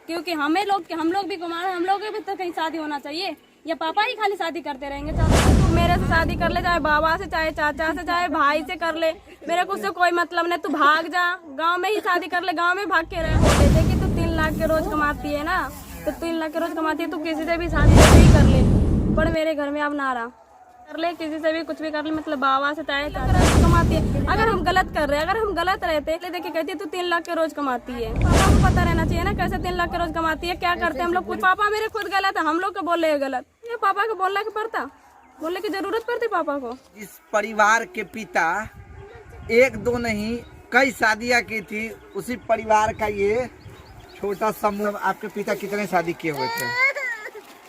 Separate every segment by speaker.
Speaker 1: क्योंकि हम लोग भी कुमार हैं, हम लोग भी तो कहीं शादी होना चाहिए, या पापा ही खाली शादी करते रहेंगे? तू मेरे से शादी कर ले, चाहे बाबा से, चाहे चाचा से, चाहे भाई से कर ले, मेरे को उससे कोई मतलब नहीं। तू भाग जा, गांव में ही शादी कर ले, गांव में भाग के रहे। देखिए तू 3 लाख के रोज कमाती है ना, तो 3 लाख के रोज कमाती है, तू किसी से भी शादी ही कर ले, पर मेरे घर में अब ना रहा। कर ले किसी से भी, कुछ भी कर ले, मतलब बाबा से चाहे कमाती है। अगर हम गलत कर रहे हैं, अगर हम गलत रहते देखिए कहती है तू 3 लाख के रोज कमाती है। पापा को पता रहना चाहिए ना कैसे 3 लाख के रोज कमाती है, क्या करते हैं हम लोग। पापा मेरे खुद गलत है, हम लोग को बोल रहे हैं गलत, ये पापा को बोलने की पड़ता, बोलने की जरूरत पड़ती पापा को।
Speaker 2: इस परिवार के पिता 1-2 नहीं कई शादियां की थी, उसी परिवार का ये छोटा समूह। आपके पिता कितने शादी किए हुए थे?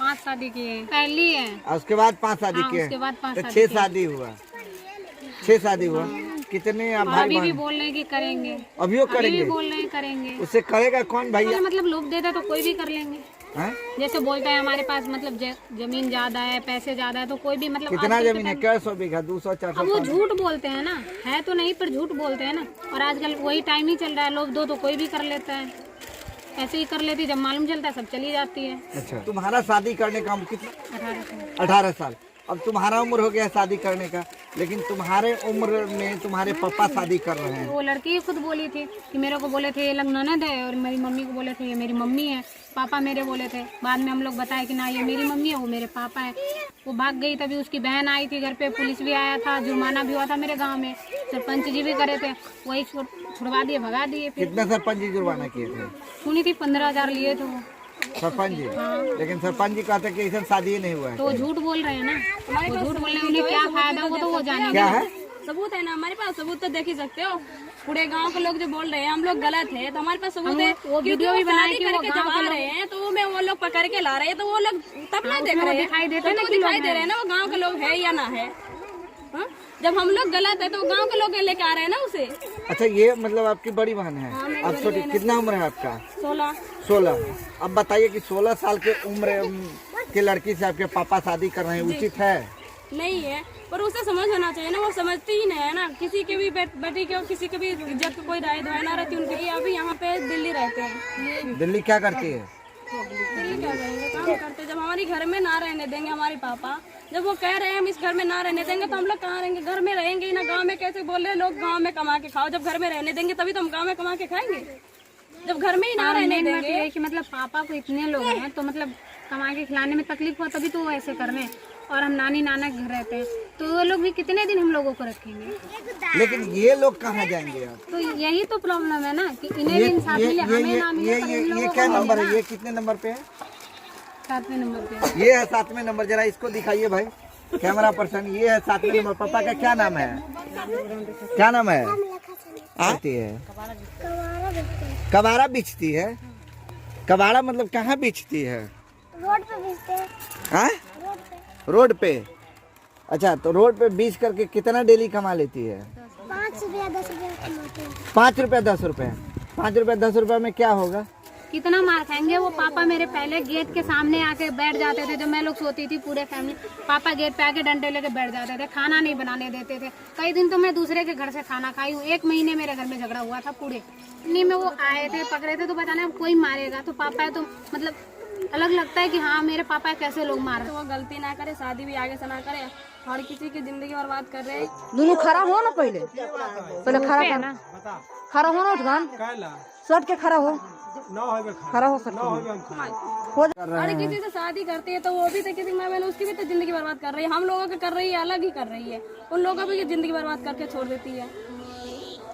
Speaker 3: 5 शादी किए, पहली है
Speaker 2: और उसके बाद 5 शादी किए,
Speaker 3: उसके बाद 5
Speaker 2: तो 6 शादी हुआ। 6 शादी हुआ। कितने आप भाई
Speaker 3: अभी भी बोल रहे हैं कि करेंगे,
Speaker 2: अभी करेंगे?
Speaker 3: बोल रहे हैं करेंगे।
Speaker 2: उससे करेगा कौन भैया?
Speaker 3: मतलब लोग देते तो कोई भी कर लेंगे
Speaker 2: है?
Speaker 3: जैसे बोलता है हमारे पास मतलब जमीन ज्यादा है, पैसे ज्यादा है, तो कोई भी मतलब
Speaker 2: कितना जमीन है? 100 बीघा, 200, 400?
Speaker 3: अब वो झूठ बोलते हैं ना, है तो नहीं पर झूठ बोलते हैं ना। और आजकल वही टाइम ही चल रहा है, लोग दो तो कोई भी कर लेता है, ऐसे ही कर लेती, जब मालूम चलता है सब चली जाती है।
Speaker 2: अच्छा, तुम्हारा शादी करने का कितना?
Speaker 3: 18 साल।
Speaker 2: 18 साल। अब तुम्हारा उम्र हो गया शादी करने का, लेकिन तुम्हारे उम्र में तुम्हारे पापा शादी कर रहे हैं।
Speaker 3: वो लड़की खुद बोली थी कि मेरे को बोले थे ये लोग ननद है, और मेरी मम्मी को बोले थे ये मेरी मम्मी है। पापा मेरे बोले थे, बाद में हम लोग बताए कि ना ये मेरी मम्मी है, वो मेरे पापा है। वो भाग गई, तभी उसकी बहन आई थी घर पे, पुलिस भी आया था, जुर्माना भी हुआ था मेरे गाँव में, सरपंच जी भी करे थे, वही छुड़वा दिए, भगा दिए। फिर
Speaker 2: कितना सरपंच जी जुर्माना किए थे?
Speaker 3: सुनी थी 15,000 लिए थे वो
Speaker 2: सरपंच जी। लेकिन सरपंच जी कहते कि ऐसा शादी ही नहीं हुआ है।
Speaker 3: तो झूठ बोल रहे हैं ना, वो झूठ बोल रहे हैं, उन्हें क्या फायदा वो तो वो जाने।
Speaker 2: क्या है
Speaker 1: सबूत है ना हमारे पास, सबूत तो देख ही सकते हो। पूरे गांव के लोग जो बोल रहे हैं हम लोग गलत है, तो हमारे पास सबूत है।
Speaker 3: वो वीडियो भी बनाए कि
Speaker 1: करके जब आ रहे हैं तो वो लोग पकड़ के ला रहे हैं, तो वो लोग तब नहीं देख रहे हैं, दिखाई देते हैं ना, दिखाई दे रहे हैं ना वो गाँव के लोग है या ना है। जब हम लोग गलत है तो गांव के लोग लेके आ रहे हैं ना उसे।
Speaker 2: अच्छा, ये मतलब आपकी बड़ी बहन है? अब छोटी, कितना उम्र है आपका? 16। अब बताइए कि 16 साल के उम्र के लड़की से आपके पापा शादी कर रहे हैं, उचित है?
Speaker 1: नहीं है, पर उसे समझ होना चाहिए ना, वो समझती ही नहीं है ना। किसी के भी बेटी के, किसी के भी इज्जत की कोई राय ना रहती उनकी। अभी यहाँ पे दिल्ली रहते हैं।
Speaker 2: दिल्ली क्या करती है?
Speaker 1: दिल्ली क्या करेंगे, काम करते। जब हमारी घर में ना रहने देंगे हमारे पापा, जब वो कह रहे हैं हम इस घर में ना रहने देंगे, तो हम लोग कहाँ रहेंगे? घर में रहेंगे ही ना। गांव में कैसे बोल रहे हैं लोग, गांव में कमा के खाओ। जब घर में रहने देंगे तभी तो हम गांव में कमा के खाएंगे, जब घर में ही ना रहने देंगे।
Speaker 3: कि मतलब पापा को इतने लोग हैं तो मतलब कमा के खिलाने में तकलीफ हो, तभी तो वो ऐसे कर रहे हैं। और हम नानी नाना के घर रहते हैं, तो वो लोग भी कितने दिन हम लोगों को रखेंगे?
Speaker 2: लेकिन ये लोग कहाँ जाएंगे अब?
Speaker 3: तो यही तो प्रॉब्लम है ना कि इन्हें भी इंसाफ मिले, हमें ना मिले।
Speaker 2: ये क्या नंबर है? ये कितने नंबर पे है?
Speaker 3: 7वें नंबर पे।
Speaker 2: ये है 7वें नंबर। जरा इसको दिखाइए भाई, कैमरा पर्सन। ये है 7वें नंबर। पापा का क्या नाम है? क्या नाम है? आती है कबाड़ा बेचती है। कबाड़ा मतलब कहाँ बेचती है?
Speaker 4: रोड पे बेचते हैं।
Speaker 2: हाँ, रोड पे। अच्छा, तो रोड पे बेच करके कितना डेली कमा लेती है?
Speaker 4: 5 रुपया 10 रुपया कमाते हैं।
Speaker 2: 5 रुपया 10 रुपया। 5 रुपया 10 रुपया में क्या होगा?
Speaker 3: कितना मार खाएंगे वो। पापा मेरे पहले गेट के सामने आके बैठ जाते थे, जब मैं लोग सोती थी पूरे फैमिली। पापा गेट पे आके डंडे लेके बैठ जाते थे, खाना नहीं बनाने देते थे। कई दिन तो मैं दूसरे के घर से खाना खाई हूँ। 1 महीने मेरे घर में झगड़ा हुआ था पूरे। इतनी में वो आए थे, पकड़े थे, तो बचाने कोई मारेगा तो पापा है, तो मतलब अलग लगता है कि हाँ मेरे पापा कैसे लोग मार।
Speaker 1: तो वो गलती ना करे, शादी भी आगे से ना करे, और किसी की जिंदगी बर्बाद कर रहे हैं।
Speaker 5: दोनों खड़ा हो ना, पहले खड़ा कर ना, खड़ा हो ना, उठगान सट के खड़ा हो, खड़ा हो सकते हो।
Speaker 1: अरे किसी से शादी करती है तो वो भी तो किसी माँ बहन उसकी भी तो जिंदगी बर्बाद कर रही है। हम लोगों की कर रही है, अलग ही कर रही है, उन लोगों की भी जिंदगी बर्बाद करके छोड़ देती है।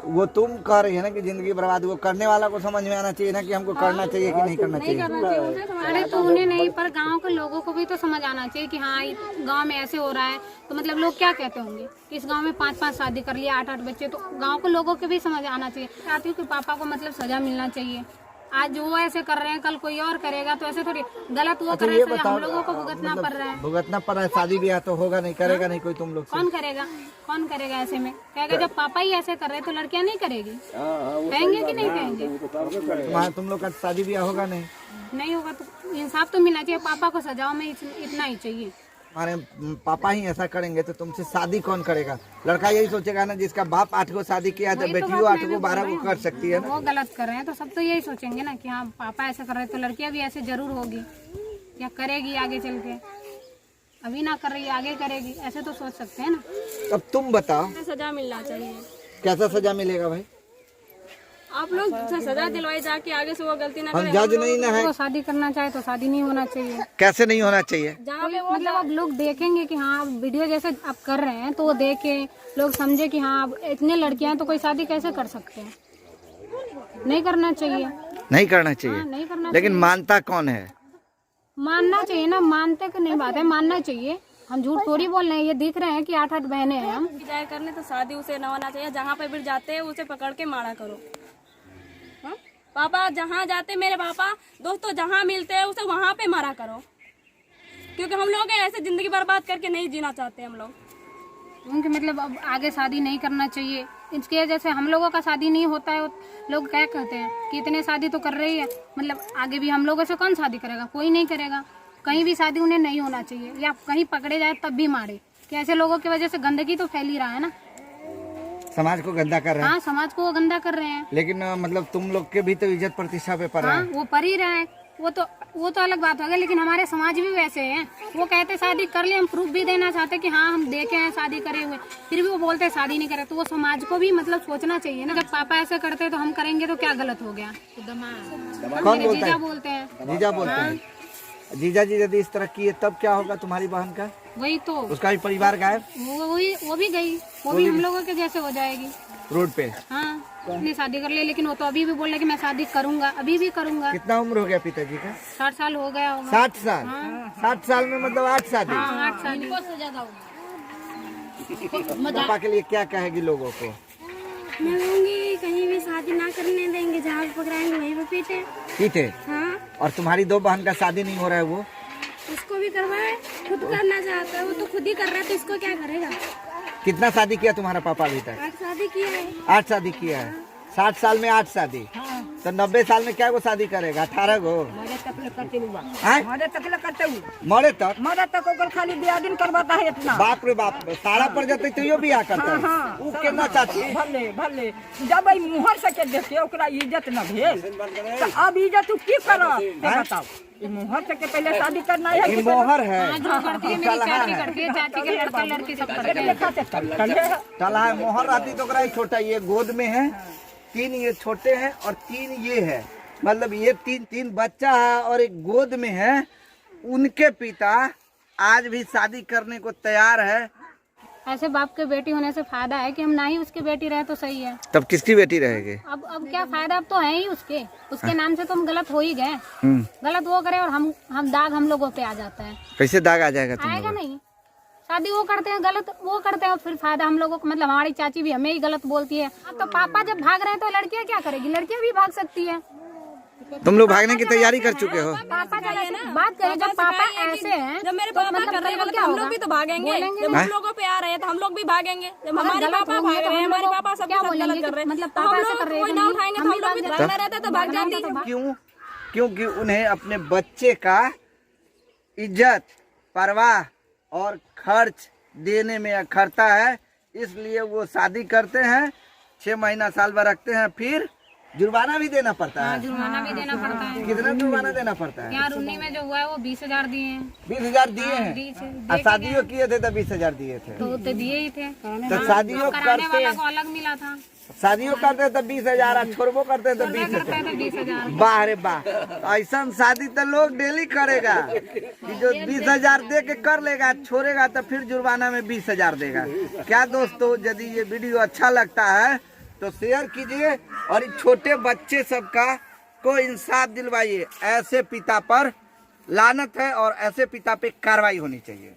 Speaker 2: वो तुम कह रही है ना कि जिंदगी बर्बाद, वो करने वाला को समझ में आना चाहिए ना कि हमको करना चाहिए कि नहीं करना चाहिए।
Speaker 3: अरे तो उन्हें नहीं, पर गांव के लोगों को भी तो समझ आना चाहिए कि हाँ गांव में ऐसे हो रहा है, तो मतलब लोग क्या कहते होंगे। इस गांव में 5-5 शादी कर लिया, 8-8 बच्चे, तो गांव के लोगों के भी समझ आना चाहिए। चाहती हूँ कि पापा को मतलब सजा मिलना चाहिए। आज वो ऐसे कर रहे हैं, कल कोई और करेगा, तो ऐसे थोड़ी गलत वो कर रहे हैं, हम लोगों को भुगतना पड़ रहा है।
Speaker 2: भुगतना पड़ रहा है। शादी ब्याह तो होगा नहीं, करेगा नहीं कोई तुम लोग से।
Speaker 3: कौन करेगा? कौन करेगा ऐसे में? कहेगा जब पापा ही ऐसे कर रहे तो लड़कियां नहीं करेगी? कहेंगे कि नहीं कहेंगे?
Speaker 2: तुम लोग का शादी ब्याह होगा नहीं?
Speaker 3: नहीं होगा तो इंसाफ तो मिलना चाहिए। पापा को सजाओ में इतना ही चाहिए।
Speaker 2: हमारे पापा ही ऐसा करेंगे तो तुमसे शादी कौन करेगा? लड़का यही सोचेगा ना, जिसका बाप 8 को शादी किया है तो बेटियों 8 को 12 को कर सकती है ना।
Speaker 3: वो गलत कर रहे हैं तो सब तो यही सोचेंगे ना कि हाँ पापा ऐसा कर रहे हैं तो लड़कियां भी ऐसे जरूर होगी या करेगी आगे चल के। अभी ना कर रही है आगे करेगी, ऐसे तो सोच सकते हैं ना।
Speaker 2: अब तुम बताओ
Speaker 1: सजा मिलना चाहिए।
Speaker 2: कैसा सजा मिलेगा भाई?
Speaker 1: आप लोग सजा दिलवाई जाके आगे से वो गलती ना
Speaker 2: हम
Speaker 1: करें।
Speaker 2: जज नहीं ना है।
Speaker 3: वो शादी करना चाहे तो शादी नहीं होना चाहिए।
Speaker 2: कैसे नहीं होना चाहिए?
Speaker 1: जहाँ पे
Speaker 3: मतलब अब लोग देखेंगे कि हाँ वीडियो जैसे आप कर रहे हैं तो वो देखे लोग समझे कि हाँ अब इतने लड़कियां हैं तो कोई शादी कैसे कर सकते हैं। नहीं करना चाहिए।
Speaker 2: नहीं करना चाहिए।
Speaker 3: हाँ, नहीं करना
Speaker 2: लेकिन मानता कौन है?
Speaker 3: मानना चाहिए ना, मानते की नहीं बात है, मानना चाहिए। हम झूठ थोड़ी बोल रहे हैं, ये दिख रहे हैं कि 8 बहनें हैं हम।
Speaker 1: जाए करने तो शादी उसे न होना चाहिए। जहाँ पे भी जाते हैं उसे पकड़ के मारा करो। हाँ? पापा जहाँ जाते, मेरे पापा दोस्तों जहाँ मिलते हैं उसे वहाँ पे मारा करो, क्योंकि हम लोग ऐसे जिंदगी बर्बाद करके नहीं जीना चाहते हम लोग।
Speaker 3: उनके मतलब अब आगे शादी नहीं करना चाहिए। इसके जैसे हम लोगों का शादी नहीं होता है, लोग क्या कहते हैं कि इतने शादी तो कर रही है, मतलब आगे भी हम लोगों से कौन शादी करेगा? कोई नहीं करेगा। कहीं भी शादी उन्हें नहीं होना चाहिए, या कहीं पकड़े जाए तब भी मारे। कि ऐसे लोगों की वजह से गंदगी तो फैल ही रहा है ना,
Speaker 2: समाज को गंदा कर रहे हैं।
Speaker 3: हाँ समाज को वो गंदा कर रहे हैं।
Speaker 2: लेकिन मतलब तुम लोग के भी तो इज्जत प्रतिष्ठा पे पड़ रहा
Speaker 3: हाँ
Speaker 2: है।
Speaker 3: वो पर ही रहा है, वो तो अलग बात हो गई। लेकिन हमारे समाज भी वैसे हैं, वो कहते शादी कर ले, हम प्रूफ भी देना चाहते कि हाँ हम देखे हैं शादी करे हुए, फिर भी वो बोलते हैं शादी नहीं करे। तो वो समाज को भी मतलब सोचना चाहिए ना, जब पापा ऐसे करते हैं तो हम करेंगे तो क्या गलत हो गया?
Speaker 2: कौन बोलता
Speaker 3: जीजा
Speaker 2: है?
Speaker 3: बोलते हैं।
Speaker 2: जीजा बोलते हैं। जीजा जी यदि इस तरह किए तब क्या होगा तुम्हारी बहन का?
Speaker 3: वही तो,
Speaker 2: उसका भी परिवार गायब,
Speaker 3: वो भी गई, वो भी हम लोगों के जैसे हो जाएगी।
Speaker 2: रोड पे।
Speaker 3: हाँ इसलिए शादी कर ले, लेकिन वो तो अभी भी बोल रहे कि मैं शादी करूंगा, अभी भी करूंगा।
Speaker 2: कितना उम्र हो गया पिताजी का?
Speaker 3: 60 साल हो गया होगा।
Speaker 2: 60 साल। 60 साल में मतलब 8 शादी।
Speaker 3: हाँ 8 साल।
Speaker 2: पापा के लिए क्या कहेगी लोगों को?
Speaker 4: मैं कहूँगी कहीं भी शादी ना करने देंगे, जहाँ भी पकड़ाएंगे वहीं पे पीटे।
Speaker 2: पीटे?
Speaker 4: हाँ,
Speaker 2: और तुम्हारी 2 बहन का शादी नहीं हो रहा है, वो
Speaker 4: उसको भी करवाए, खुद करना चाहता है, वो तो खुद ही कर रहा है तो इसको क्या करेगा?
Speaker 2: कितना शादी किया तुम्हारा पापा अभी तक?
Speaker 4: 8 शादी किया है।
Speaker 2: 8 शादी किया है। 60 साल में 8 शादी। तो 90 साल में क्या वो शादी करेगा? 18 गो।
Speaker 5: मरे तक करते हुआ,
Speaker 2: हैं? मरे तक
Speaker 5: ओकर खाली बियाह दिन करवाता है इतना।
Speaker 2: बाप रे बाप, सारा पड़ जाते तो यो भी आ करता है। वो केना चाची?
Speaker 5: भले जब मुहर से के देखे ओकरा इज्जत न भेल तो अब इज्जत तू की करब? बताओ, ई मुहर से के पहले शादी करना है।
Speaker 2: ये मोहर है।
Speaker 3: जो करती है मेरी चाची करती है, चाची के लड़का लड़की सब करते हैं।
Speaker 2: चला है मोहर रहती तो ओकरा ही छोटा, ये गोद में है, 3 ये छोटे हैं और 3 ये है, मतलब ये 3 बच्चा है और एक गोद में है। उनके पिता आज भी शादी करने को तैयार है।
Speaker 3: ऐसे बाप के बेटी होने से फायदा है कि हम ना ही उसकी बेटी रहे तो सही है।
Speaker 2: तब किसकी बेटी रहेगी?
Speaker 3: अब क्या फायदा? अब तो है ही उसके नाम से तो हम गलत हो ही गए। गलत वो करे और हम दाग हम लोगों पे आ जाता है।
Speaker 2: कैसे दाग आ जाएगा तुम
Speaker 3: आएगा
Speaker 2: लोगों?
Speaker 3: नहीं। शादी वो करते हैं गलत, वो करते हैं फिर फायदा हम लोगों को, मतलब हमारी चाची भी हमें ही गलत बोलती है। तो पापा जब भाग रहे हैं तो लड़कियां क्या करेगी? लड़कियां भी भाग सकती है।
Speaker 2: तुम लोग भागने की तैयारी कर चुके हो?
Speaker 3: पापा चाहिए ना, बात करें जब पापा ऐसे हैं,
Speaker 1: जब मेरे पापा कर रहे हैं तो हम लोग भी तो भागेंगे। जब हम लोगों पे आ रहे हैं तो हम लोग भी भागेंगे। जब हमारे पापा भाग रहे हैं, हमारे पापा सब गलत कर रहे हैं,
Speaker 3: मतलब
Speaker 1: तो हम लोग कोई ना उठाएंगे तो हम लोग भी तो भागना रहता है, तो भाग जाती है।
Speaker 2: क्यों? क्योंकि उन्हें अपने बच्चे का इज्जत, परवाह और खर्च देने में अखरता है, इसलिए वो शादी करते हैं, 6 महीना साल भर रखते हैं, फिर जुर्माना भी देना पड़ता है।
Speaker 3: जुर्माना भी देना पड़ता है।
Speaker 2: कितना जुर्माना देना पड़ता है?
Speaker 3: यहाँ रुन्नी में जो हुआ है वो 20,000 दिए हैं।
Speaker 2: 20,000 दिए हैं? और शादियों किए थे तो 20,000 दिए थे।
Speaker 3: तो दिए ही थे।
Speaker 2: तो शादियों
Speaker 3: कराने वाला को अलग मिला था।
Speaker 2: शादियों करते तो 20,000, छोड़बो करते तो 20,000। वाह रे वाह, ऐसा शादी तो लोग डेली करेगा कि जो 20,000 दे के कर लेगा, छोड़ेगा तो फिर जुर्माना में 20,000 देगा। क्या दोस्तों, यदि ये वीडियो अच्छा लगता है तो शेयर कीजिए और इन छोटे बच्चे सबका को इंसाफ दिलवाइए। ऐसे पिता पर लानत है और ऐसे पिता पे कार्रवाई होनी चाहिए।